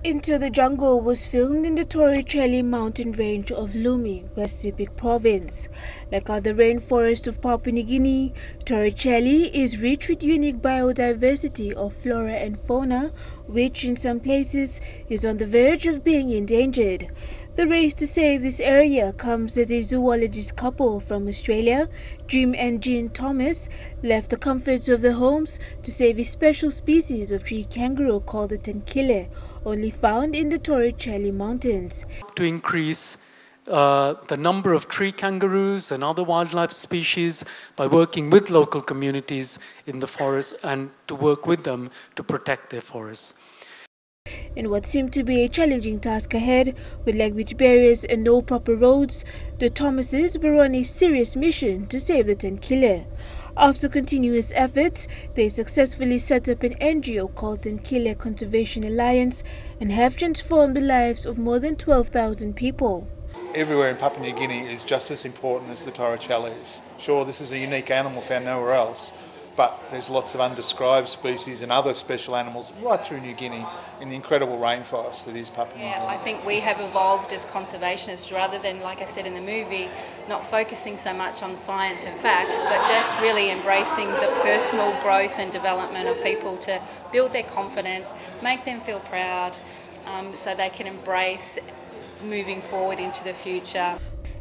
Into the Jungle was filmed in the Torricelli Mountain Range of Lumi, West Sepik province. Like other rainforests of Papua New Guinea, Torricelli is rich with unique biodiversity of flora and fauna, which in some places is on the verge of being endangered. The race to save this area comes as a zoologist couple from Australia, Jim and Jean Thomas, left the comforts of their homes to save a special species of tree kangaroo called the Tenkile, only found in the Torricelli Mountains. To increase the number of tree kangaroos and other wildlife species by working with local communities in the forest and to work with them to protect their forests. In what seemed to be a challenging task ahead, with language barriers and no proper roads, the Thomases were on a serious mission to save the Tenkile. After continuous efforts, they successfully set up an NGO called Tenkile Conservation Alliance and have transformed the lives of more than 12,000 people. Everywhere in Papua New Guinea is just as important as the Torricellis. Sure, this is a unique animal found nowhere else, but there's lots of undescribed species and other special animals right through New Guinea in the incredible rainforest that is Papua New Guinea. I think we have evolved as conservationists rather than, like I said in the movie, not focusing so much on science and facts, but just really embracing the personal growth and development of people to build their confidence, make them feel proud, so they can embrace moving forward into the future.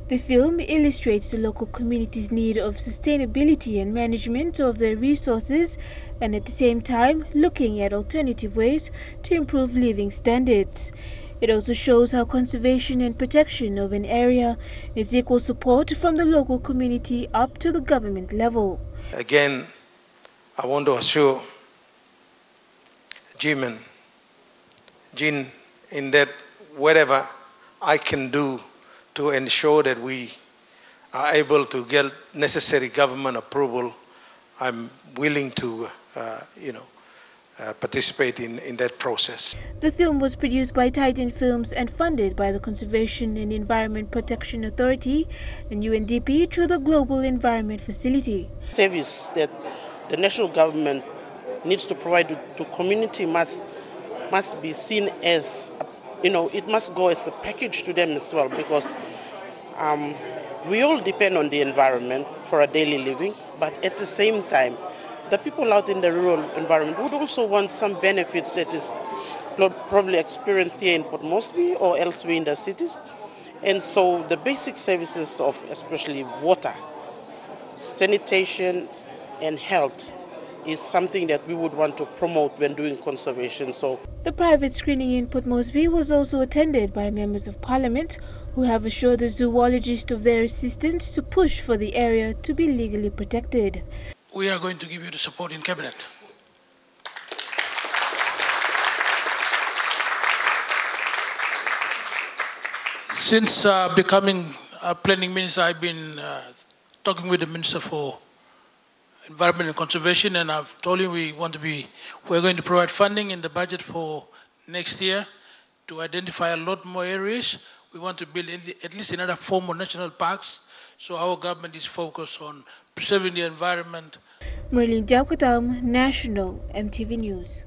The film illustrates the local community's need of sustainability and management of their resources, and at the same time looking at alternative ways to improve living standards. It also shows how conservation and protection of an area needs equal support from the local community up to the government level. Again, I want to assure Jim and Jean in that whatever I can do to ensure that we are able to get necessary government approval, I'm willing to, participate in that process. The film was produced by Titan Films and funded by the Conservation and Environment Protection Authority and UNDP through the Global Environment Facility. Service that the national government needs to provide to community must be seen as, it must go as a package to them as well, because we all depend on the environment for our daily living, but at the same time, the people out in the rural environment would also want some benefits that is probably experienced here in Port Moresby or elsewhere in the cities. And so the basic services of especially water, sanitation and health is something that we would want to promote when doing conservation. So the private screening in Port Moresby was also attended by members of parliament who have assured the zoologist of their assistance to push for the area to be legally protected. We are going to give you the support in cabinet. Since becoming a planning minister, I've been talking with the Minister for Environment and Conservation, and I've told him we're going to provide funding in the budget for next year to identify a lot more areas. We want to build at least another 4 more national parks, so our government is focused on preserving the environment. Merlin Daukatam, National EMTV News.